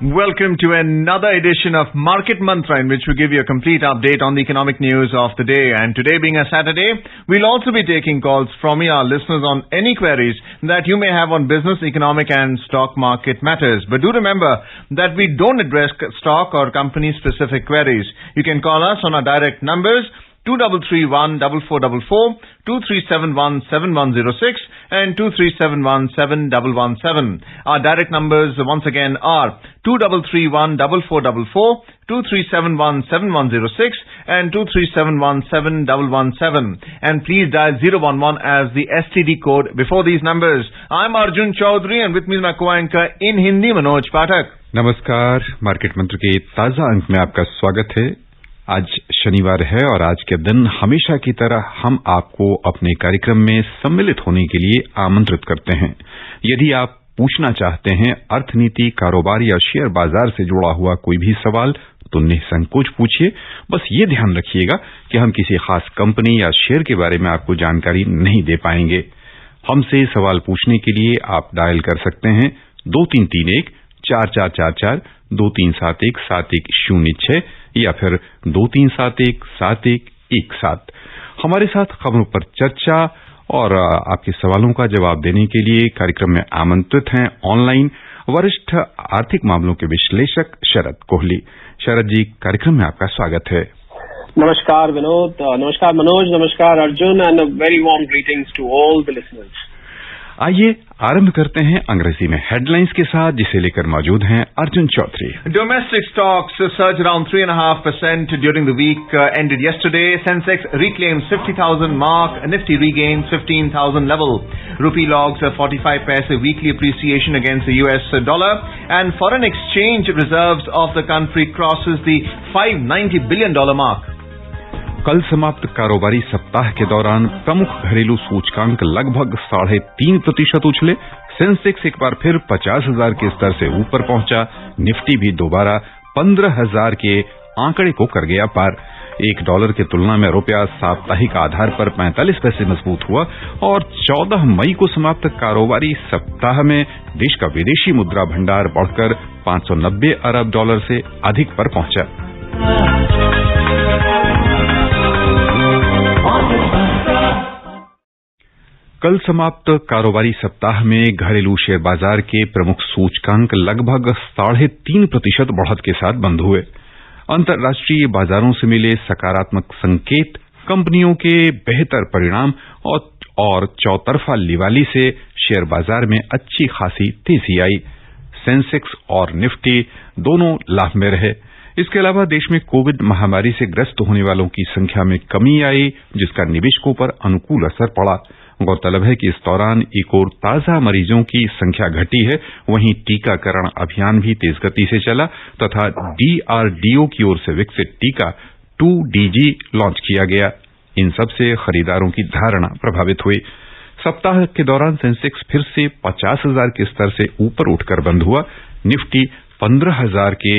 Welcome to another edition of Market Mantra, in which we give you a complete update on the economic news of the day. And today being a Saturday, we'll also be taking calls from our listeners on any queries that you may have on business, economic and stock market matters. But do remember that we don't address stock or company specific queries. You can call us on our direct numbers 2331-4444, 2371-7106 and 2371-7117. Our direct numbers once again are 2331-4444, 2371-7106 and 2371-7117. And please dial 011 as the STD code before these numbers. I'm Arjun Chaudhary and with me is my co-anchor in Hindi, Manoj Pathak. नमस्कार, market मंत्र के ताजा अंक में आपका स्वागत है। आज शनिवार है और आज के दिन हमेशा की तरह हम आपको अपने कार्यक्रम में सम्मिलित होने के लिए आमंत्रित करते हैं। यदि आप पूछना चाहते हैं अर्थनीति, कारोबार या शेयर बाजार से जुड़ा हुआ कोई भी सवाल तो निसंकोच पूछिए। बस ये ध्यान रखिएगा कि हम किसी खास कंपनी या शेयर के बारे में आपको जानकारी नहीं दे पाएंगे। हमसे सवाल पूछने के लिए आप डायल कर सकते हैं 2331-4444, 2371-7106 या फिर 2371-7117। हमारे साथ खबरों पर चर्चा और आपके सवालों का जवाब देने के लिए कार्यक्रम में आमंत्रित हैं ऑनलाइन वरिष्ठ आर्थिक मामलों के विश्लेषक शरद कोहली। शरद जी, कार्यक्रम में आपका स्वागत है। नमस्कार विनोद, नमस्कार मनोज, नमस्कार Arjun and very warm greetings to all the listeners. आइए आरंभ करते हैं अंग्रेजी में हेडलाइंस के साथ, जिसे लेकर मौजूद हैं Arjun Chaudhary. Domestic stocks surged around 3.5% during the week ended yesterday. Sensex reclaims 50,000 mark. Nifty regains 15,000 level. Rupee logs a 45 paise weekly appreciation against the US dollar. And foreign exchange reserves of the country crosses the $590 billion mark. कल समाप्त कारोबारी सप्ताह के दौरान प्रमुख घरेलू सूचकांक लगभग 3.5% उछले। सेंसेक्स एक बार फिर 50,000 के स्तर से ऊपर पहुंचा। निफ्टी भी दोबारा 15,000 के आंकड़े को कर गया पार। $1 की तुलना में रुपया साप्ताहिक आधार पर 45 पैसे मजबूत हुआ और 14 मई को समाप्त कारोबारी सप्ताह में देश का विदेशी मुद्रा भंडार बढ़कर $590 अरब से अधिक पर पहुंचा। कल समाप्त कारोबारी सप्ताह में घरेलू शेयर बाजार के प्रमुख सूचकांक लगभग 3.5% बढ़त के साथ बंद हुए। अंतर्राष्ट्रीय बाजारों से मिले सकारात्मक संकेत, कंपनियों के बेहतर परिणाम और चौतरफा लिवाली से शेयर बाजार में अच्छी खासी तेजी आई। सेंसेक्स और निफ्टी दोनों लाभ में रहे। इसके अलावा देश में कोविड महामारी से ग्रस्त होने वालों की संख्या में कमी आई, जिसका निवेशकों पर अनुकूल असर पड़ा। गौरतलब है कि इस दौरान एक और ताजा मरीजों की संख्या घटी है। वहीं टीकाकरण अभियान भी तेज गति से चला तथा DRDO की ओर से विकसित टीका 2DG लॉन्च किया गया। इन सब से खरीदारों की धारणा प्रभावित हुई। सप्ताह के दौरान सेंसेक्स फिर से 50,000 के स्तर से ऊपर उठकर बंद हुआ। निफ्टी 15,000 के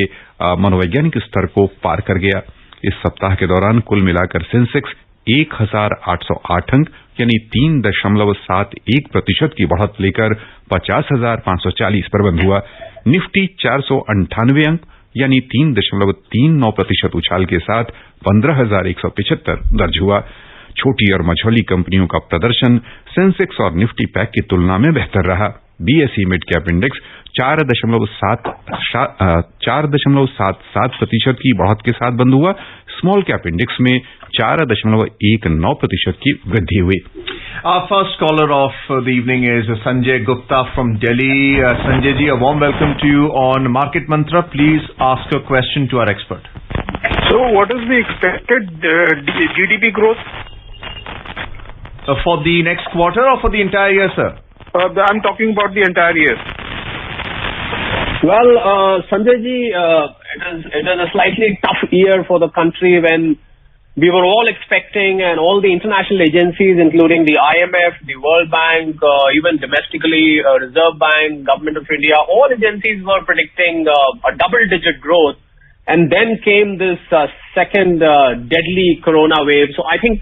मनोवैज्ञानिक स्तर को पार कर गया। इस सप्ताह के दौरान कुल मिलाकर सेंसेक्स 1,808 अंक यानी 3.71% की बढ़त लेकर 50,540 पर बंद हुआ। निफ्टी 498 अंक यानी 3.39% उछाल के साथ 15,175 दर्ज हुआ। छोटी और मझोली कंपनियों का प्रदर्शन सेंसेक्स और निफ्टी पैक की तुलना में बेहतर रहा। BSE मिड कैप इंडेक्स 4.77% की बढ़त के साथ बंद हुआ। स्मॉल कैप इंडेक्स में 4.19% की वृद्धि हुई। Our first caller of the evening is Sanjay Gupta from Delhi. Sanjay ji, a warm welcome to you on Market Mantra. Please ask your question to our expert. So, what is the expected GDP growth? For the next quarter or for the entire year, sir? I'm talking about the entire year. Well, Sanjay ji, it is a slightly tough year for the country when we were all expecting, and all the international agencies, including the IMF, the World Bank, even domestically, Reserve Bank, Government of India, all agencies were predicting a double-digit growth. And then came this second deadly corona wave. So I think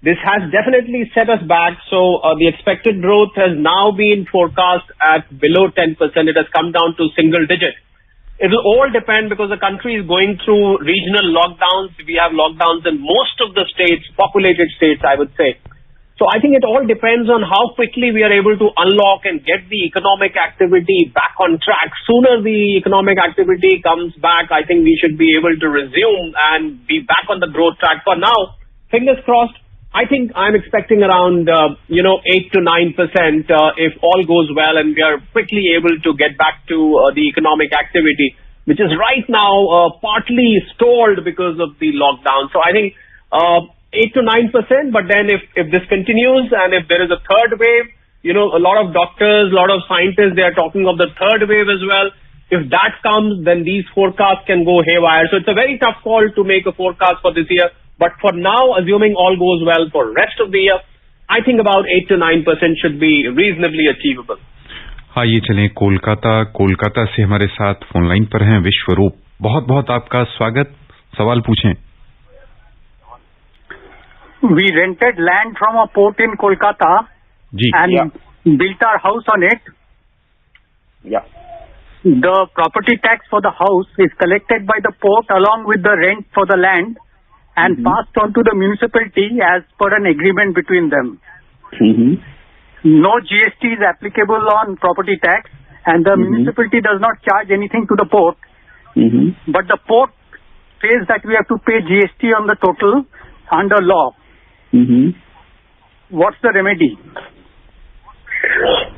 this has definitely set us back. So the expected growth has now been forecast at below 10%. It has come down to single digit. It'll all depend because the country is going through regional lockdowns. We have lockdowns in most of the states, populated states, I would say. So I think it all depends on how quickly we are able to unlock and get the economic activity back on track. Sooner the economic activity comes back, I think we should be able to resume and be back on the growth track. For now, fingers crossed, I think I'm expecting around, 8 to 9% if all goes well and we are quickly able to get back to the economic activity, which is right now partly stalled because of the lockdown. So I think 8 to 9%, but then if this continues and if there is a third wave, a lot of doctors, a lot of scientists, they are talking of the third wave as well. If that comes, then these forecasts can go haywire. So it's a very tough call to make a forecast for this year. But for now, assuming all goes well for rest of the year, I think about 8 to 9% should be reasonably achievable. आइए चलें कोलकाता से हमारे साथ phone line पर हैं विश्वरूप। बहुत बहुत आपका स्वागत, सवाल पूछें। We rented land from a port in Kolkata ji and built our house on it. Yeah. The property tax for the house is collected by the port along with the rent for the land and passed on to the municipality as per an agreement between them. No GST is applicable on property tax and the municipality does not charge anything to the port. But the port says that we have to pay GST on the total under law. What's the remedy?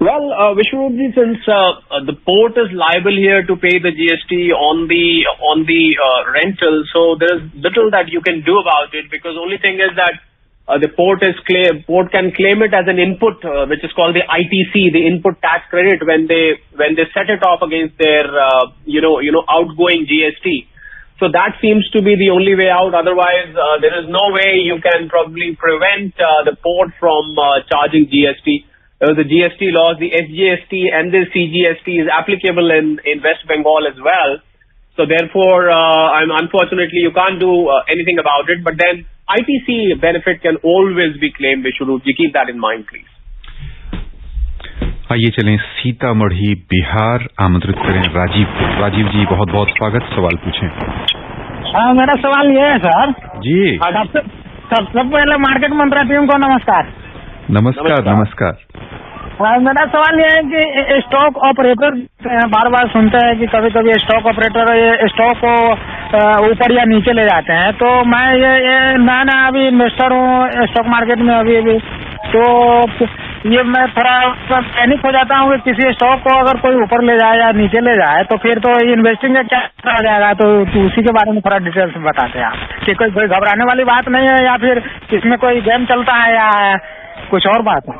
Well, Vishwarup ji, since the port is liable here to pay the GST on the rental, so there is little that you can do about it, because only thing is that the port can claim it as an input, which is called the ITC, the input tax credit, when they set it off against their outgoing GST. So that seems to be the only way out. Otherwise, there is no way you can probably prevent the port from charging GST. The GST laws, the SGST and the CGST is applicable in West Bengal as well. So therefore, unfortunately, you can't do anything about it. But then ITC benefit can always be claimed, Vishwarup ji. Keep that in mind, please. आइए चलें सीतामढ़ी बिहार, आमंत्रित करें राजीव जी, बहुत बहुत स्वागत, सवाल पूछें। हाँ, मेरा सवाल ये है सर जी। सबसे पहले मार्केट मंत्री टीम को नमस्कार। नमस्कार। मेरा सवाल ये है कि स्टॉक ऑपरेटर बार बार सुनते हैं कि कभी कभी स्टॉक ऑपरेटर ये स्टॉक को ऊपर या नीचे ले जाते हैं, तो मैं ये नया अभी इन्वेस्टर हूँ स्टॉक मार्केट में अभी तो ये मैं थोड़ा पैनिक हो जाता हूँ कि किसी स्टॉक को अगर कोई ऊपर ले जाए या नीचे ले जाए तो फिर तो इन्वेस्टिंग का क्या हो जाएगा, तो उसी के बारे में थोड़ा डिटेल्स बताते हैं आप कि कोई घबराने वाली बात नहीं है या फिर इसमें कोई गेम चलता है या कुछ और बात है।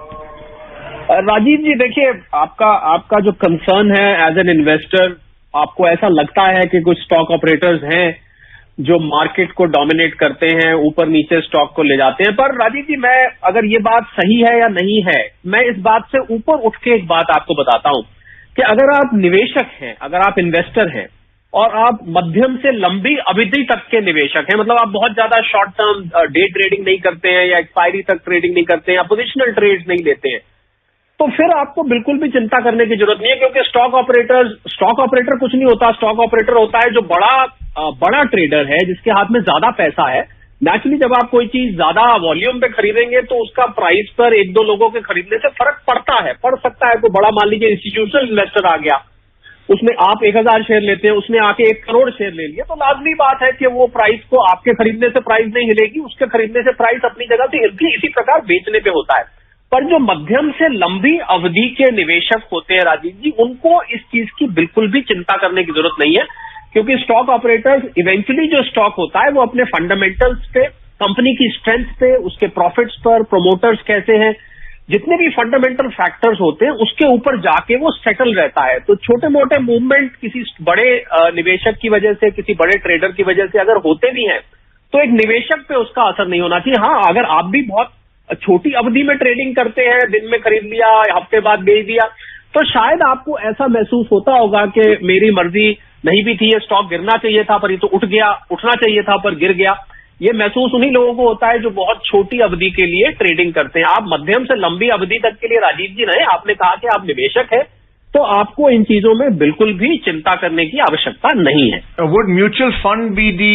राजीव जी, देखिए, आपका जो कंसर्न है एज एन इन्वेस्टर, आपको ऐसा लगता है कि कुछ स्टॉक ऑपरेटर्स हैं जो मार्केट को डोमिनेट करते हैं, ऊपर नीचे स्टॉक को ले जाते हैं। पर राजीव जी, मैं अगर ये बात सही है या नहीं है, मैं इस बात से ऊपर उठ के एक बात आपको बताता हूं कि अगर आप निवेशक हैं, अगर आप इन्वेस्टर हैं और आप मध्यम से लंबी अवधि तक के निवेशक हैं, मतलब आप बहुत ज्यादा शॉर्ट टर्म डे ट्रेडिंग नहीं करते हैं या एक्सपायरी तक ट्रेडिंग नहीं करते हैं या पोजिशनल ट्रेड्स नहीं लेते हैं, तो फिर आपको बिल्कुल भी चिंता करने की जरूरत नहीं है, क्योंकि स्टॉक ऑपरेटर कुछ नहीं होता। स्टॉक ऑपरेटर होता है जो बड़ा ट्रेडर है, जिसके हाथ में ज्यादा पैसा है। नेचुरली जब आप कोई चीज ज्यादा वॉल्यूम पे खरीदेंगे तो उसका प्राइस पर एक दो लोगों के खरीदने से फर्क पड़ सकता है। कोई बड़ा, मान लीजिए इंस्टीट्यूशनल इन्वेस्टर आ गया, उसने आप 1000 शेयर लेते हैं, उसने आके 1 करोड़ शेयर ले लिया, तो लाजमी बात है कि वो प्राइस को आपके खरीदने से प्राइस नहीं हिलेगी, उसके खरीदने से प्राइस अपनी जगह से हिलती है। इसी प्रकार बेचने पे होता है। पर जो मध्यम से लंबी अवधि के निवेशक होते हैं राजीव जी, उनको इस चीज की बिल्कुल भी चिंता करने की जरूरत नहीं है, क्योंकि स्टॉक ऑपरेटर्स इवेंचुअली जो स्टॉक होता है वो अपने फंडामेंटल्स पे, कंपनी की स्ट्रेंथ पे, उसके प्रॉफिट्स पर, प्रोमोटर्स कैसे हैं, जितने भी फंडामेंटल फैक्टर्स होते हैं उसके ऊपर जाके वो सेटल रहता है। तो छोटे मोटे मूवमेंट किसी बड़े निवेशक की वजह से, किसी बड़े ट्रेडर की वजह से अगर होते भी हैं तो एक निवेशक पे उसका असर नहीं होना चाहिए। हाँ, अगर आप भी बहुत छोटी अवधि में ट्रेडिंग करते हैं, दिन में खरीद लिया, हफ्ते बाद बेच दिया, तो शायद आपको ऐसा महसूस होता होगा कि मेरी मर्जी नहीं भी थी, ये स्टॉक गिरना चाहिए था पर ये तो उठ गया, उठना चाहिए था पर गिर गया। ये महसूस उन्हीं लोगों को होता है जो बहुत छोटी अवधि के लिए ट्रेडिंग करते हैं। आप मध्यम से लंबी अवधि तक के लिए राजीव जी नहीं, आपने कहा कि आप निवेशक हैं, तो आपको इन चीजों में बिल्कुल भी चिंता करने की आवश्यकता नहीं है। Would mutual fund be the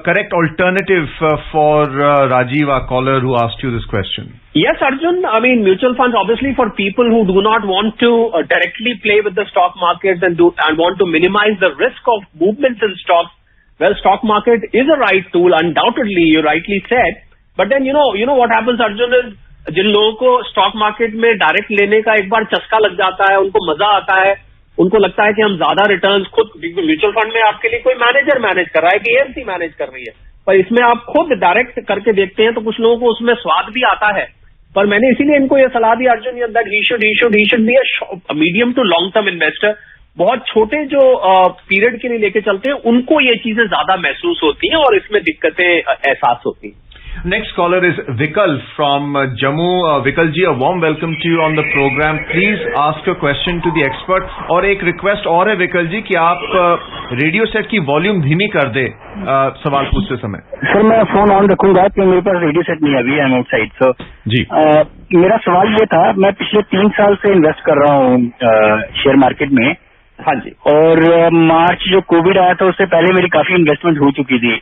correct alternative for Rajiv, our caller who asked you this question? Yes, Arjun. I mean, mutual funds obviously for people who do not want to directly play with the stock market and want to minimize the risk of movements in stocks. Well, stock market is a right tool, undoubtedly. You rightly said. But then you know what happens, Arjun, is जिन लोगों को stock market में direct लेने का एक बार चस्का लग जाता है, उनको मजा आता है, उनको लगता है कि हम ज्यादा रिटर्न्स खुद म्यूचुअल फंड में आपके लिए कोई मैनेजर मैनेज कर रहा है कि एएमसी मैनेज कर रही है, पर इसमें आप खुद डायरेक्ट करके देखते हैं तो कुछ लोगों को उसमें स्वाद भी आता है। पर मैंने इसीलिए इनको ये सलाह दी Arjun that he should be a medium to long term investor. बहुत छोटे जो पीरियड के लिए लेके चलते हैं उनको ये चीजें ज्यादा महसूस होती हैं और इसमें दिक्कतें एहसास होती हैं। Next caller is Vikal from Jammu. Vikal ji, a warm welcome to you on the program. Please ask a question to the expert. और एक रिक्वेस्ट और है विकल जी कि आप रेडियो सेट की वॉल्यूम धीमी कर दे सवाल पूछते समय। सर मैं फोन ऑन रखूंगा कि मेरे पास रेडियो सेट नहीं है अभी, आई एम आउटसाइड। सो जी मेरा सवाल ये था, मैं पिछले 3 साल से इन्वेस्ट कर रहा हूँ शेयर मार्केट में। हाँ जी। और मार्च जो कोविड आया था उससे पहले मेरी काफी इन्वेस्टमेंट हो चुकी थी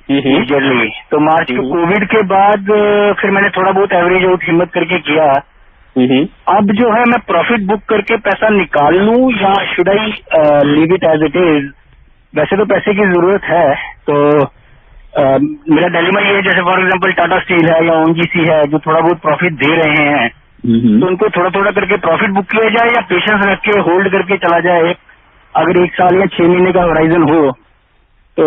मेजरली। तो मार्च को कोविड के बाद फिर मैंने थोड़ा बहुत एवरेज आउट हिम्मत करके किया। अब जो है मैं प्रॉफिट बुक करके पैसा निकाल लूं या should I leave it as it is? वैसे तो पैसे की जरूरत है, तो मेरा डिलेमा ये है, जैसे फॉर एग्जांपल टाटा स्टील है या ओएनजीसी है जो थोड़ा बहुत प्रॉफिट दे रहे हैं, तो उनको थोड़ा थोड़ा करके प्रॉफिट बुक किया जाए या पेशेंस रख के होल्ड करके चला जाए अगर 1 साल या 6 महीने का होराइजन हो तो?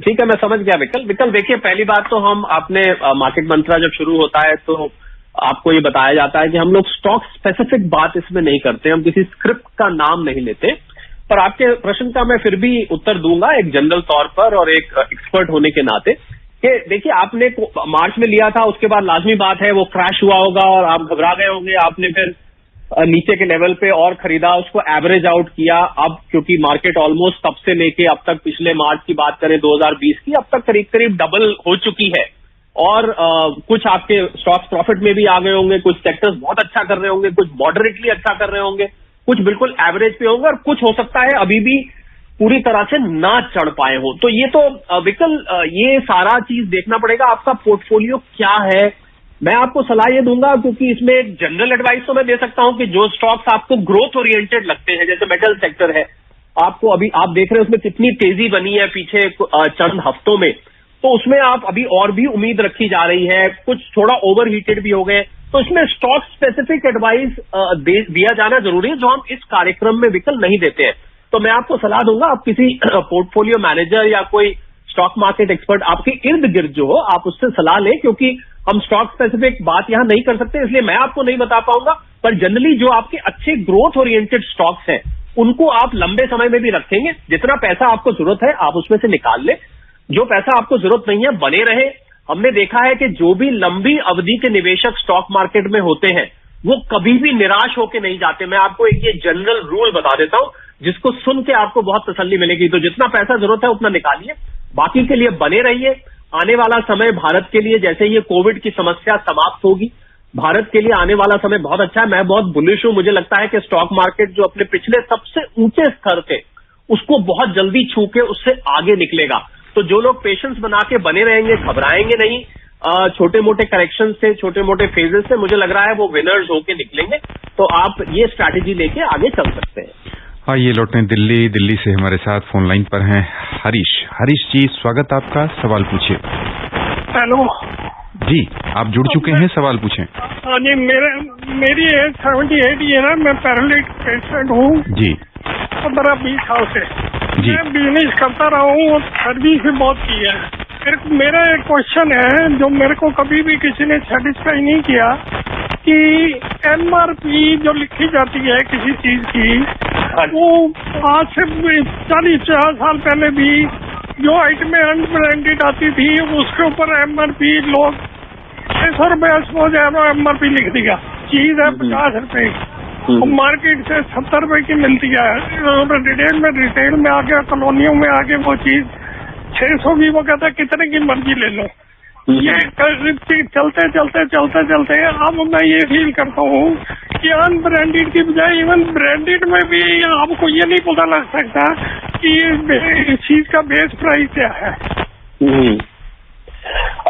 ठीक है, मैं समझ गया विकल। देखिए, पहली बात तो हम अपने मार्केट मंत्रा जब शुरू होता है तो आपको ये बताया जाता है कि हम लोग स्टॉक स्पेसिफिक बात इसमें नहीं करते, हम किसी स्क्रिप्ट का नाम नहीं लेते। पर आपके प्रश्न का मैं फिर भी उत्तर दूंगा एक जनरल तौर पर और एक एक्सपर्ट होने के नाते कि देखिए, आपने मार्च में लिया था, उसके बाद लाजमी बात है वो क्रैश हुआ होगा और आप घबरा गए होंगे, आपने फिर नीचे के लेवल पे और खरीदा, उसको एवरेज आउट किया। अब क्योंकि मार्केट ऑलमोस्ट तब से लेके अब तक, पिछले मार्च की बात करें 2020 की, अब तक करीब करीब डबल हो चुकी है और कुछ आपके स्टॉक्स प्रॉफिट में भी आ गए होंगे, कुछ सेक्टर्स बहुत अच्छा कर रहे होंगे, कुछ मॉडरेटली अच्छा कर रहे होंगे, कुछ बिल्कुल एवरेज पे होंगे और कुछ हो सकता है अभी भी पूरी तरह से ना चढ़ पाए हो। तो ये तो विकल ये सारा चीज देखना पड़ेगा, आपका पोर्टफोलियो क्या है। मैं आपको सलाह ये दूंगा, क्योंकि इसमें एक जनरल एडवाइस तो मैं दे सकता हूं कि जो स्टॉक्स आपको ग्रोथ ओरिएंटेड लगते हैं, जैसे मेटल सेक्टर है, आपको अभी आप देख रहे हैं उसमें कितनी तेजी बनी है पीछे चंद हफ्तों में, तो उसमें आप अभी और भी उम्मीद रखी जा रही है, कुछ थोड़ा ओवर हीटेड भी हो गए, तो इसमें स्टॉक स्पेसिफिक एडवाइस दिया जाना जरूरी है, जो हम इस कार्यक्रम में विकल्प नहीं देते हैं। तो मैं आपको सलाह दूंगा, आप किसी पोर्टफोलियो मैनेजर या कोई स्टॉक मार्केट एक्सपर्ट आपके इर्द गिर्द जो हो, आप उससे सलाह लें, क्योंकि हम स्टॉक स्पेसिफिक बात यहां नहीं कर सकते, इसलिए मैं आपको नहीं बता पाऊंगा। पर जनरली जो आपके अच्छे ग्रोथ ओरिएंटेड स्टॉक्स हैं उनको आप लंबे समय में भी रखेंगे। जितना पैसा आपको जरूरत है आप उसमें से निकाल लें, जो पैसा आपको जरूरत नहीं है बने रहे। हमने देखा है कि जो भी लंबी अवधि के निवेशक स्टॉक मार्केट में होते हैं वो कभी भी निराश होकर नहीं जाते। मैं आपको एक ये जनरल रूल बता देता हूं जिसको सुन के आपको बहुत तसल्ली मिलेगी। तो जितना पैसा जरूरत है उतना निकालिए, बाकी के लिए बने रहिए। आने वाला समय भारत के लिए, जैसे ये कोविड की समस्या समाप्त होगी, भारत के लिए आने वाला समय बहुत अच्छा है। मैं बहुत बुलिश हूं, मुझे लगता है कि स्टॉक मार्केट जो अपने पिछले सबसे ऊंचे स्तर थे उसको बहुत जल्दी छू के उससे आगे निकलेगा। तो जो लोग पेशेंस बना के बने रहेंगे, घबराएंगे नहीं, छोटे मोटे करेक्शन से, छोटे मोटे फेजेस से, मुझे लग रहा है वो विनर्स होके निकलेंगे। तो आप ये स्ट्रैटेजी लेके आगे चल सकते हैं। हाँ, ये लौटने दिल्ली से हमारे साथ फोन लाइन पर हैं हरीश जी, स्वागत आपका, सवाल पूछिए। हेलो जी, आप जुड़ चुके हैं, सवाल पूछें। हाँ जी, मेरी एज 78 ईयर है, मैं पैरालिटिक पेशेंट हूँ जी, 15-20 साल से जी। मैं बिजनेस करता रहा हूँ और सर्विस भी बहुत की है। मेरा एक क्वेश्चन है जो मेरे को कभी भी किसी ने सेटिस्फाई नहीं किया कि MRP जो लिखी जाती है किसी चीज की, वो आज से 40-50 साल पहले भी जो आइटमें अनब्रांडेड आती थी उसके ऊपर MRP लोग 600 रुपये सपोज MRP लिख दिया, चीज है 50 रुपए, मार्केट से 70 रुपए की मिलती है, रिटेल में आके, कॉलोनियों में आके वो चीज 600 की, वो कहता है कितने की मर्जी ले लो। ये चलते चलते अब मैं ये फील करता हूँ कि अनब्रांडेड की बजाय इवन ब्रांडेड में भी आपको ये नहीं पता लग सकता कि इस चीज का बेस प्राइस क्या है।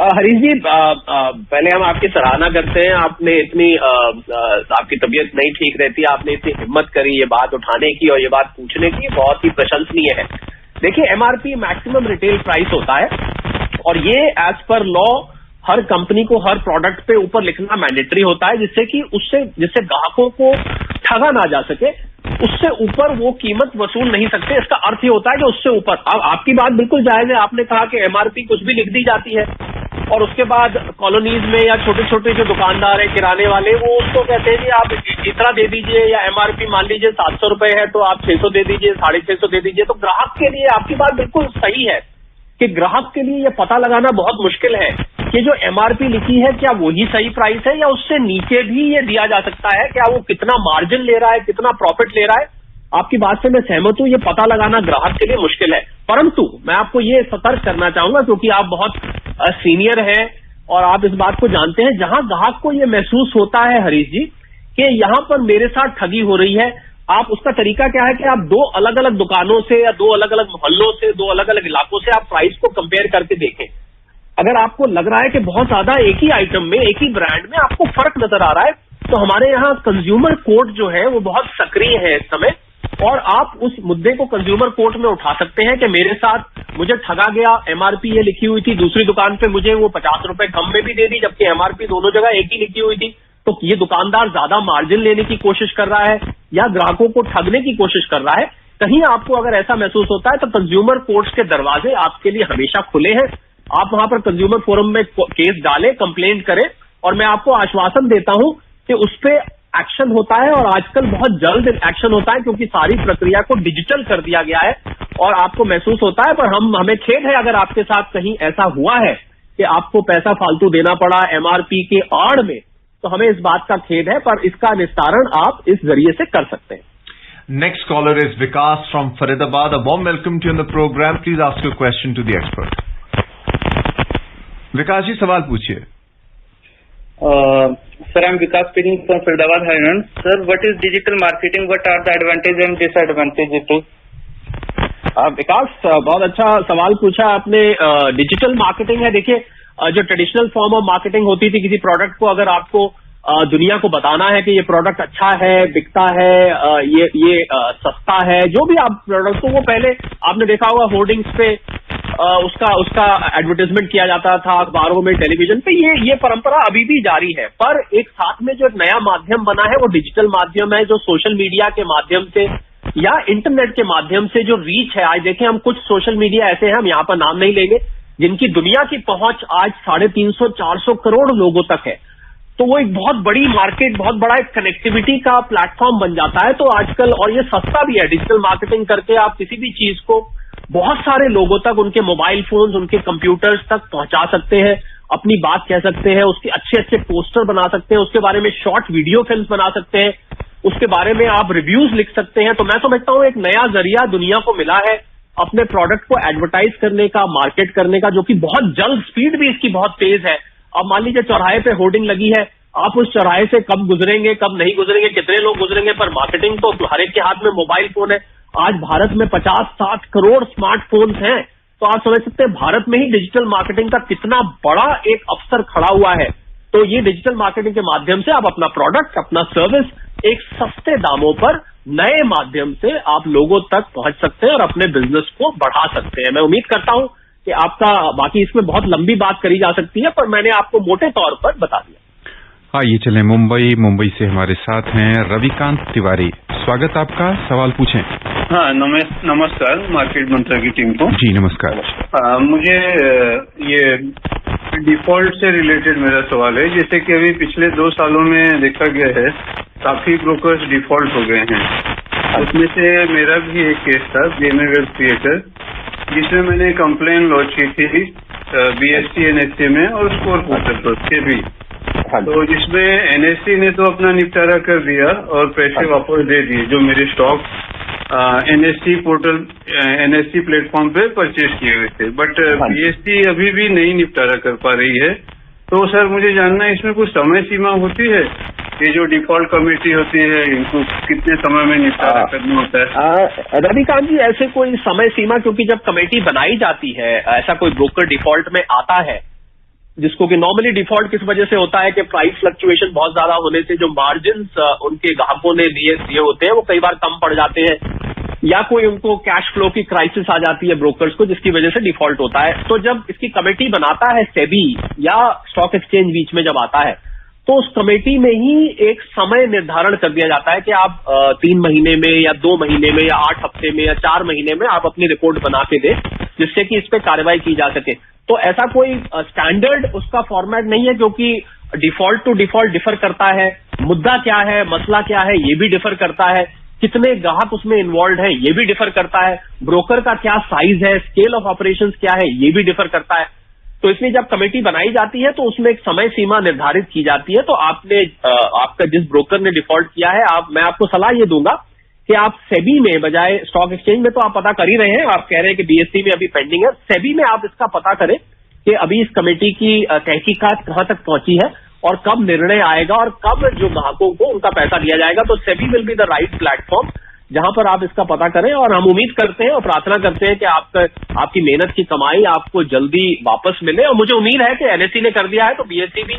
हरीश जी, पहले हम आपकी सराहना करते हैं। आपने इतनी आपकी तबीयत नहीं ठीक रहती, आपने इतनी हिम्मत करी ये बात उठाने की और ये बात पूछने की, बहुत ही प्रशंसनीय है। देखिए, एमआरपी मैक्सिमम रिटेल प्राइस होता है और ये एज पर लॉ हर कंपनी को हर प्रोडक्ट पे ऊपर लिखना मैंडेटरी होता है, जिससे ग्राहकों को ठगा ना जा सके। उससे ऊपर वो कीमत वसूल नहीं सकते। इसका अर्थ ये होता है कि उससे ऊपर। अब आपकी बात बिल्कुल जायज है। आपने कहा कि एमआरपी कुछ भी लिख दी जाती है और उसके बाद कॉलोनीज में या छोटे छोटे जो दुकानदार है, किराने वाले, वो उसको कहते हैं कि आप इतना दे दीजिए, या एमआरपी मान लीजिए 700 रुपए है तो आप 600 दे दीजिए, 650 दे दीजिए। तो ग्राहक के लिए आपकी बात बिल्कुल सही है कि ग्राहक के लिए ये पता लगाना बहुत मुश्किल है कि जो एमआरपी लिखी है क्या वही सही प्राइस है या उससे नीचे भी ये दिया जा सकता है, क्या वो कितना मार्जिन ले रहा है, कितना प्रॉफिट ले रहा है। आपकी बात से मैं सहमत हूं, ये पता लगाना ग्राहक के लिए मुश्किल है। परंतु मैं आपको ये सतर्क करना चाहूंगा, क्योंकि आप बहुत सीनियर हैं और आप इस बात को जानते हैं, जहां ग्राहक को ये महसूस होता है हरीश जी कि यहां पर मेरे साथ ठगी हो रही है, आप उसका तरीका क्या है कि आप दो अलग अलग दुकानों से या दो अलग अलग मोहल्लों से, दो अलग अलग इलाकों से आप प्राइस को कंपेयर करके देखें। अगर आपको लग रहा है कि बहुत ज्यादा एक ही आइटम में, एक ही ब्रांड में आपको फर्क नजर आ रहा है, तो हमारे यहाँ कंज्यूमर कोर्ट जो है वो बहुत सक्रिय है इस समय, और आप उस मुद्दे को कंज्यूमर कोर्ट में उठा सकते हैं कि मेरे साथ मुझे ठगा गया, एमआरपी ये लिखी हुई थी, दूसरी दुकान पे मुझे वो 50 रुपए कम में भी दे दी, जबकि एमआरपी दोनों जगह एक ही लिखी हुई थी। तो ये दुकानदार ज्यादा मार्जिन लेने की कोशिश कर रहा है या ग्राहकों को ठगने की कोशिश कर रहा है। कहीं आपको अगर ऐसा महसूस होता है तो कंज्यूमर कोर्ट्स के दरवाजे आपके लिए हमेशा खुले हैं। आप वहां पर कंज्यूमर फोरम में केस डालें, कंप्लेंट करें, और मैं आपको आश्वासन देता हूं कि उस पर एक्शन होता है, और आजकल बहुत जल्द एक्शन होता है, क्योंकि सारी प्रक्रिया को डिजिटल कर दिया गया है और आपको महसूस होता है। पर हमें खेद है अगर आपके साथ कहीं ऐसा हुआ है कि आपको पैसा फालतू देना पड़ा एमआरपी के आड़ में, तो हमें इस बात का खेद है, पर इसका निस्तारण आप इस जरिए से कर सकते हैं। Next caller is Vikas from Faridabad. A warm welcome to you on the program. Please ask your question to the expert. विकास जी, सवाल पूछिए। Sir, I'm Vikas speaking from Faridabad, Haryana. Sir, what is digital marketing? What are the advantages and disadvantages? विकास, बहुत अच्छा सवाल पूछा आपने। Digital marketing है, देखिए जो ट्रेडिशनल फॉर्म ऑफ मार्केटिंग होती थी, किसी प्रोडक्ट को अगर आपको दुनिया को बताना है कि ये प्रोडक्ट अच्छा है, बिकता है, ये सस्ता है, जो भी आप प्रोडक्ट, तो वो पहले आपने देखा होगा होर्डिंग्स पे उसका एडवर्टाइजमेंट किया जाता था, अखबारों में, टेलीविजन पे। ये परंपरा अभी भी जारी है, पर एक साथ में जो एक नया माध्यम बना है वो डिजिटल माध्यम है, जो सोशल मीडिया के माध्यम से या इंटरनेट के माध्यम से जो रीच है। आज देखें, हम कुछ सोशल मीडिया ऐसे हैं, हम यहाँ पर नाम नहीं लेंगे, जिनकी दुनिया की पहुंच आज 350-400 करोड़ लोगों तक है। तो वो एक बहुत बड़ी मार्केट, बहुत बड़ा एक कनेक्टिविटी का प्लेटफॉर्म बन जाता है। तो आजकल, और ये सस्ता भी है, डिजिटल मार्केटिंग करके आप किसी भी चीज को बहुत सारे लोगों तक, उनके मोबाइल फोन्स, उनके कंप्यूटर्स तक पहुंचा सकते हैं, अपनी बात कह सकते हैं, उसके अच्छे अच्छे पोस्टर बना सकते हैं, उसके बारे में शॉर्ट वीडियो फिल्म बना सकते हैं, उसके बारे में आप रिव्यूज लिख सकते हैं। तो मैं समझता हूं एक नया जरिया दुनिया को मिला है अपने प्रोडक्ट को एडवर्टाइज करने का, मार्केट करने का, जो कि बहुत जल्द, स्पीड भी इसकी बहुत तेज है। अब मान लीजिए चौराहे पे होर्डिंग लगी है, आप उस चौराहे से कब गुजरेंगे, कब नहीं गुजरेंगे, कितने लोग गुजरेंगे, पर मार्केटिंग तो हर एक के हाथ में मोबाइल फोन है। आज भारत में 50-60 करोड़ स्मार्टफोन्स हैं, तो आप समझ सकते हैं भारत में ही डिजिटल मार्केटिंग का कितना बड़ा एक अवसर खड़ा हुआ है। तो ये डिजिटल मार्केटिंग के माध्यम से आप अपना प्रोडक्ट, अपना सर्विस एक सस्ते दामों पर नए माध्यम से आप लोगों तक पहुंच सकते हैं और अपने बिजनेस को बढ़ा सकते हैं। मैं उम्मीद करता हूं कि आपका, बाकी इसमें बहुत लंबी बात करी जा सकती है, पर मैंने आपको मोटे तौर पर बता दिया। आइए चलें मुंबई से हमारे साथ हैं रविकांत तिवारी। स्वागत आपका, सवाल पूछें। हाँ, नमस्कार मार्केट मंत्रा की टीम को। जी नमस्कार। मुझे ये डिफॉल्ट से रिलेटेड मेरा सवाल है। जैसे कि अभी पिछले 2 सालों में देखा गया है काफी ब्रोकर्स डिफॉल्ट हो गए हैं। उसमें से मेरा भी एक केस था, गेमर वेब क्रिएटर, जिसमें मैंने कंप्लेन लॉन्च की थी BSE NSE में और स्कोर पोर्टल पर के भी। तो जिसमें NSE ने तो अपना निपटारा कर दिया और पैसे वापस दे दिए, जो मेरे stock NSE portal NSE platform पे परचेज किए हुए थे, बट BSE अभी भी नहीं निपटारा कर पा रही है। तो सर मुझे जानना है इसमें कुछ समय सीमा होती है? ये जो डिफॉल्ट कमेटी होती है इनको कितने समय में निपटारा करना होता है? रविकांत जी, ऐसे कोई समय सीमा, क्योंकि जब कमेटी बनाई जाती है, ऐसा कोई ब्रोकर डिफॉल्ट में आता है, जिसको कि नॉर्मली डिफॉल्ट किस वजह से होता है कि प्राइस फ्लक्चुएशन बहुत ज्यादा होने से जो मार्जिन्स उनके ग्राहकों ने दिए होते हैं वो कई बार कम पड़ जाते हैं, या कोई उनको कैश फ्लो की क्राइसिस आ जाती है ब्रोकर्स को, जिसकी वजह से डिफॉल्ट होता है। तो जब इसकी कमेटी बनाता है सेबी या स्टॉक एक्सचेंज बीच में जब आता है, तो उस कमेटी में ही एक समय निर्धारण कर दिया जाता है कि आप 3 महीने में या 2 महीने में या 8 हफ्ते में या 4 महीने में आप अपनी रिपोर्ट बना के दें, जिससे कि इस पे कार्रवाई की जा सके। तो ऐसा कोई स्टैंडर्ड उसका फॉर्मेट नहीं है, क्योंकि डिफॉल्ट टू डिफॉल्ट डिफर करता है, मुद्दा क्या है, मसला क्या है, ये भी डिफर करता है, कितने ग्राहक उसमें इन्वॉल्व है ये भी डिफर करता है, ब्रोकर का क्या साइज है, स्केल ऑफ ऑपरेशंस क्या है, ये भी डिफर करता है। तो इसलिए जब कमेटी बनाई जाती है तो उसमें एक समय सीमा निर्धारित की जाती है। तो आपका जिस ब्रोकर ने डिफॉल्ट किया है, मैं आपको सलाह ये दूंगा कि आप सेबी में बजाय स्टॉक एक्सचेंज में तो आप पता कर ही रहे हैं, आप कह रहे हैं कि BSE में अभी पेंडिंग है, सेबी में आप इसका पता करें कि अभी इस कमेटी की तहकीकात कहां तक पहुंची है और कब निर्णय आएगा और कब जो ग्राहकों को उनका पैसा दिया जाएगा। तो SEBI will be the right platform जहां पर आप इसका पता करें, और हम उम्मीद करते हैं और प्रार्थना करते हैं कि आपकी मेहनत की कमाई आपको जल्दी वापस मिले। और मुझे उम्मीद है कि NSE ने कर दिया है तो BSE भी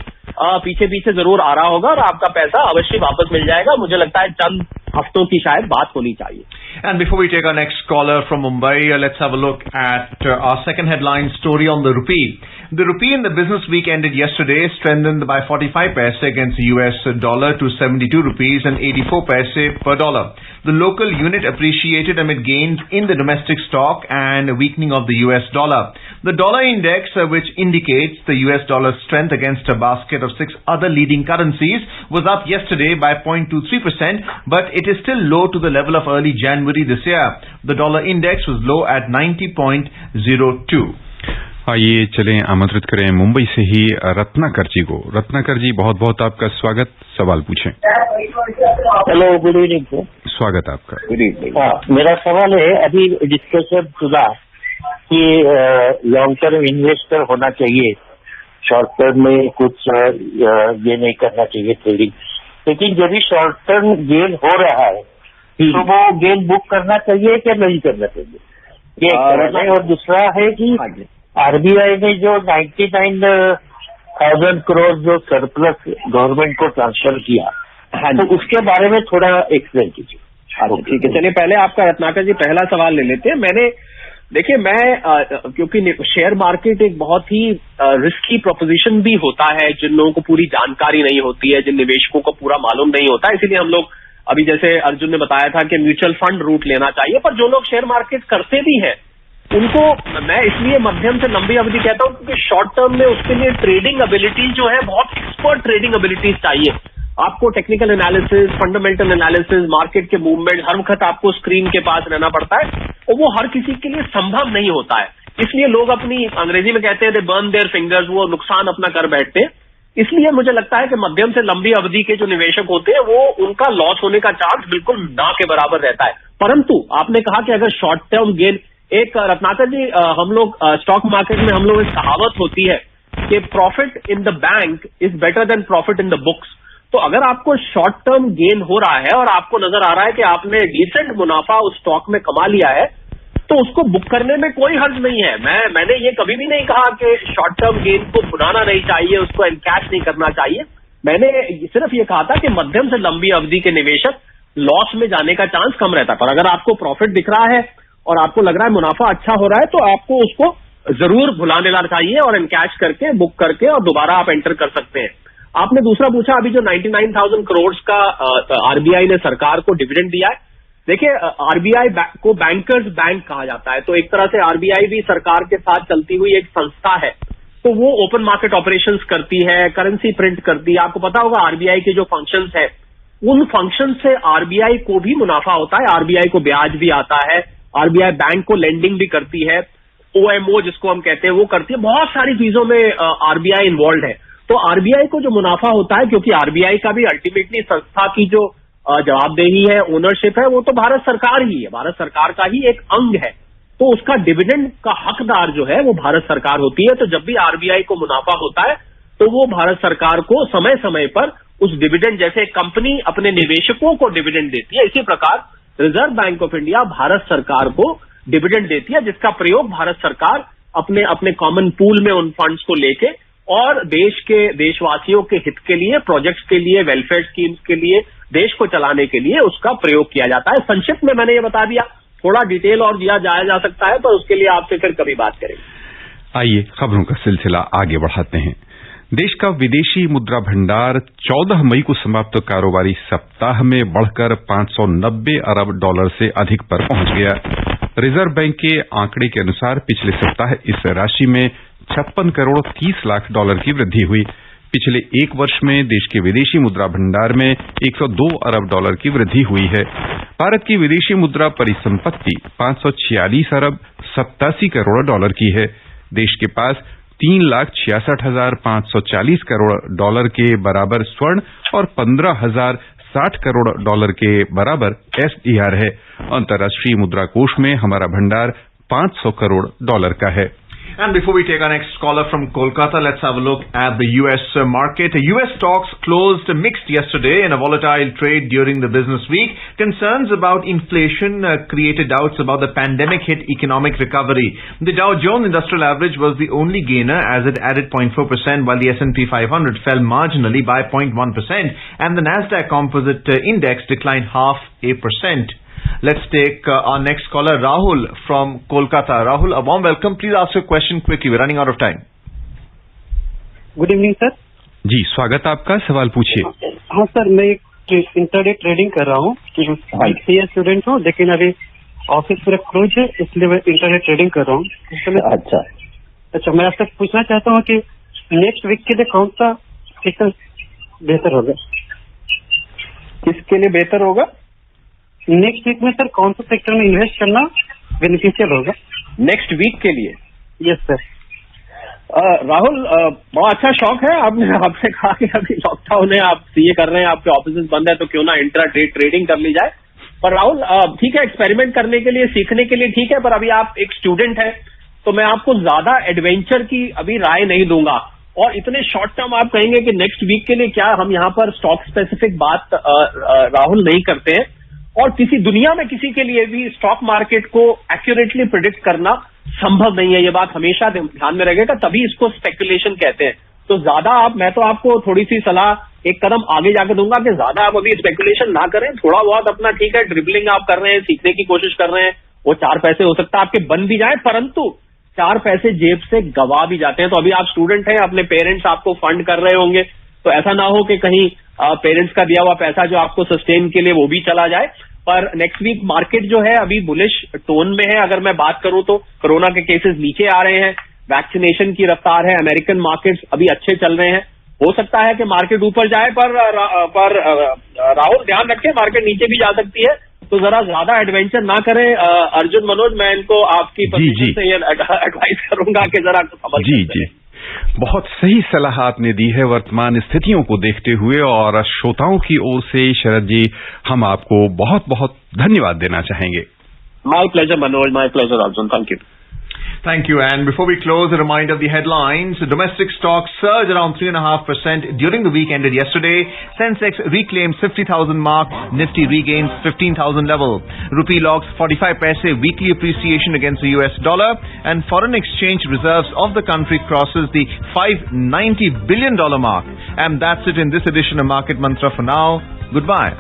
पीछे जरूर आ रहा होगा और आपका पैसा अवश्य वापस मिल जाएगा। मुझे लगता है चंद हफ्तों की शायद बात होनी चाहिए। And before we take our next caller from Mumbai, let's have a look at our second headline story on the rupee. The rupee in the business week ended yesterday strengthened by 45 paise against the US dollar to 72 rupees and 84 paise per dollar. The local unit appreciated amid gains in the domestic stock and weakening of the US dollar. The dollar index, which indicates the US dollar's strength against a basket of 6 other leading currencies, was up yesterday by 0.23%, but it is still low to the level of early January this year. The dollar index was low at 90.02. आइए चलें आमंत्रित करें मुंबई से ही रत्नाकर जी को। रत्नाकर जी, बहुत बहुत आपका स्वागत, सवाल पूछें। Hello, good evening sir. स्वागत आपका। Good evening. मेरा सवाल है, अभी डिस्कशन सुना कि लॉन्ग टर्म इन्वेस्टर होना चाहिए, शॉर्ट टर्म में कुछ ये नहीं करना चाहिए ट्रेडिंग, लेकिन जब भी शॉर्ट टर्म गेन हो रहा है तो वो गेन बुक करना चाहिए क्या नहीं करना चाहिए, ये। और दूसरा है कि RBI ने जो 99,000 करोड़ जो सरप्लस गवर्नमेंट को ट्रांसफर किया, तो उसके बारे में थोड़ा एक्सप्लेन कीजिए। ठीक है, चलिए पहले आपका रत्नाकर जी पहला सवाल ले लेते हैं। देखिए क्योंकि शेयर मार्केट एक बहुत ही रिस्की प्रोपोजिशन भी होता है, जिन लोगों को पूरी जानकारी नहीं होती है, जिन निवेशकों को पूरा मालूम नहीं होता, इसीलिए हम लोग अभी जैसे अर्जुन ने बताया था कि म्यूचुअल फंड रूट लेना चाहिए। पर जो लोग शेयर मार्केट करते भी हैं उनको मैं इसलिए मध्यम से लंबी अवधि कहता हूं क्योंकि शॉर्ट टर्म में उसके लिए ट्रेडिंग एबिलिटीज जो है, बहुत एक्सपर्ट ट्रेडिंग एबिलिटीज चाहिए। आपको technical analysis, fundamental analysis, market के मूवमेंट, हर वक्त आपको स्क्रीन के पास रहना पड़ता है और वो हर किसी के लिए संभव नहीं होता है। इसलिए लोग अपनी, अंग्रेजी में कहते हैं दे बर्न देयर फिंगर्स, वो नुकसान अपना कर बैठते हैं। इसलिए मुझे लगता है कि मध्यम से लंबी अवधि के जो निवेशक होते हैं वो उनका लॉस होने का चांस बिल्कुल ना के बराबर रहता है। परंतु आपने कहा कि अगर शॉर्ट टर्म गेन, एक रत्नाकर जी हम लोग स्टॉक मार्केट में हम लोग एक कहावत होती है कि profit in the bank is better than profit in the books. तो अगर आपको शॉर्ट टर्म गेन हो रहा है और आपको नजर आ रहा है कि आपने डिसेंट मुनाफा उस स्टॉक में कमा लिया है, तो उसको बुक करने में कोई हर्ज नहीं है। मैंने ये कभी भी नहीं कहा कि शॉर्ट टर्म गेन को भुनाना नहीं चाहिए, उसको एनकैश नहीं करना चाहिए। मैंने सिर्फ ये कहा था कि मध्यम से लंबी अवधि के निवेशक लॉस में जाने का चांस कम रहता है। पर अगर आपको प्रॉफिट दिख रहा है और आपको लग रहा है मुनाफा अच्छा हो रहा है, तो आपको उसको जरूर भुला लेना चाहिए और एनकैश करके, बुक करके और दोबारा आप एंटर कर सकते हैं। आपने दूसरा पूछा अभी जो 99,000 करोड़ का RBI ने सरकार को डिविडेंड दिया है। देखिए, RBI को बैंकर्स बैंक कहा जाता है, तो एक तरह से RBI भी सरकार के साथ चलती हुई एक संस्था है। तो वो ओपन मार्केट ऑपरेशंस करती है, करेंसी प्रिंट करती है। आपको पता होगा RBI के जो फंक्शंस है, उन फंक्शन से RBI को भी मुनाफा होता है, RBI को ब्याज भी आता है, RBI बैंक को लेंडिंग भी करती है, OMO जिसको हम कहते हैं वो करती है, बहुत सारी चीजों में RBI इन्वॉल्व है। तो RBI को जो मुनाफा होता है, क्योंकि RBI का भी अल्टीमेटली संस्था की जो जवाबदेही है, ओनरशिप है, वो तो भारत सरकार ही है, भारत सरकार का ही एक अंग है। तो उसका डिविडेंड का हकदार जो है वो भारत सरकार होती है। तो जब भी आरबीआई को मुनाफा होता है तो वो भारत सरकार को समय समय पर उस डिविडेंड, जैसे कंपनी अपने निवेशकों को डिविडेंड देती है, इसी प्रकार reserve bank of India Bharat सरकार को डिविडेंड देती है, जिसका प्रयोग भारत सरकार अपने अपने कॉमन पूल में उन फंड्स को लेके और देश के देशवासियों के हित के लिए, प्रोजेक्ट्स के लिए, वेलफेयर स्कीम्स के लिए, देश को चलाने के लिए उसका प्रयोग किया जाता है। संक्षिप्त में मैंने ये बता दिया, थोड़ा डिटेल और दिया जाया जा सकता है, पर उसके लिए आपसे फिर कभी बात करेंगे। आइए खबरों का सिलसिला आगे बढ़ाते हैं। देश का विदेशी मुद्रा भंडार 14 मई को समाप्त कारोबारी सप्ताह में बढ़कर $590 अरब से अधिक पर पहुंच गया। रिजर्व बैंक के आंकड़े के अनुसार पिछले सप्ताह इस राशि में $56 करोड़ 30 लाख की वृद्धि हुई। पिछले एक वर्ष में देश के विदेशी मुद्रा भंडार में $102 अरब की वृद्धि हुई है। भारत की विदेशी मुद्रा परिसंपत्ति $546 अरब 87 करोड़ की है। देश के पास $3,66,540 करोड़ के बराबर स्वर्ण और $15,060 करोड़ के बराबर SDR है। अंतर्राष्ट्रीय मुद्रा कोष में हमारा भंडार $500 करोड़ का है। And before we take our next caller from Kolkata, let's have a look at the U.S. market. U.S. stocks closed mixed yesterday in a volatile trade during the business week. Concerns about inflation created doubts about the pandemic-hit economic recovery. The Dow Jones Industrial Average was the only gainer as it added 0.4%, while the S&P 500 fell marginally by 0.1%, and the Nasdaq Composite Index declined 0.5%. Let's take our next caller, Rahul from Kolkata. Rahul, a warm welcome. Please ask your question quickly. We're running out of time. Good evening sir. जी स्वागत आपका, सवाल पूछिए। हाँ sir, मैं एक intraday trading कर रहा हूँ। सीए स्टूडेंट हूँ, लेकिन अभी ऑफिस पूरा क्लोज है, इसलिए मैं इंटरडे ट्रेडिंग कर रहा हूँ। अच्छा, मैं आपसे पूछना चाहता हूँ कि नेक्स्ट वीक के लिए कौन सा सेक्टर बेहतर होगा? किसके लिए बेहतर होगा? नेक्स्ट वीक में सर कौन सा सेक्टर में इन्वेस्ट करना बेनिफिशियल होगा नेक्स्ट वीक के लिए? Yes sir. राहुल, बहुत अच्छा शौक है। आपसे कहा कि अभी लॉकडाउन है, आप सीए कर रहे हैं, आपके ऑफिस बंद है, तो क्यों ना इंट्रा ट्रेडिंग कर ली जाए। पर राहुल, ठीक है, एक्सपेरिमेंट करने के लिए, सीखने के लिए ठीक है, पर अभी आप एक स्टूडेंट है, तो मैं आपको ज्यादा एडवेंचर की अभी राय नहीं दूंगा। और इतने शॉर्ट टर्म आप कहेंगे कि नेक्स्ट वीक के लिए क्या, हम यहाँ पर स्टॉक स्पेसिफिक बात राहुल नहीं करते हैं। और किसी दुनिया में किसी के लिए भी स्टॉक मार्केट को एक्यूरेटली प्रिडिक्ट करना संभव नहीं है, ये बात हमेशा ध्यान में रखेगा, तभी इसको स्पेकुलेशन कहते हैं। तो ज्यादा मैं तो आपको थोड़ी सी सलाह एक कदम आगे जाकर दूंगा कि ज्यादा आप अभी स्पेकुलेशन ना करें। थोड़ा बहुत अपना, ठीक है, ड्रिबलिंग आप कर रहे हैं, सीखने की कोशिश कर रहे हैं, वो 4 पैसे हो सकता है आपके बन भी जाए, परंतु 4 पैसे जेब से गवा भी जाते हैं। तो अभी आप स्टूडेंट हैं, अपने पेरेंट्स आपको फंड कर रहे होंगे, तो ऐसा ना हो कि कहीं पेरेंट्स का दिया हुआ पैसा जो आपको सस्टेन के लिए वो भी चला जाए। पर नेक्स्ट वीक मार्केट जो है अभी बुलिश टोन में है। अगर मैं बात करूं तो कोरोना के केसेस नीचे आ रहे हैं, वैक्सीनेशन की रफ्तार है, अमेरिकन मार्केट्स अभी अच्छे चल रहे हैं। हो सकता है कि मार्केट ऊपर जाए, पर राहुल ध्यान रखें, मार्केट नीचे भी जा सकती है, तो जरा ज्यादा एडवेंचर ना करें। अर्जुन, मनोज, मैं इनको आपकी पोजीशन से ये एडवाइस करूंगा कि जरा समझ। जी, बहुत सही सलाह आपने दी है वर्तमान स्थितियों को देखते हुए, और श्रोताओं की ओर से शरद जी हम आपको बहुत बहुत धन्यवाद देना चाहेंगे। My pleasure Manoj, my pleasure Arjun, thank you. Thank you. And before we close, a reminder of the headlines. Domestic stocks surged around 3.5% during the week ended yesterday. Sensex reclaimed 50,000 mark. Nifty regains 15,000 level. Rupee logs 45 paise weekly appreciation against the US dollar. And foreign exchange reserves of the country crosses the $590 billion mark. And that's it in this edition of Market Mantra for now. Goodbye.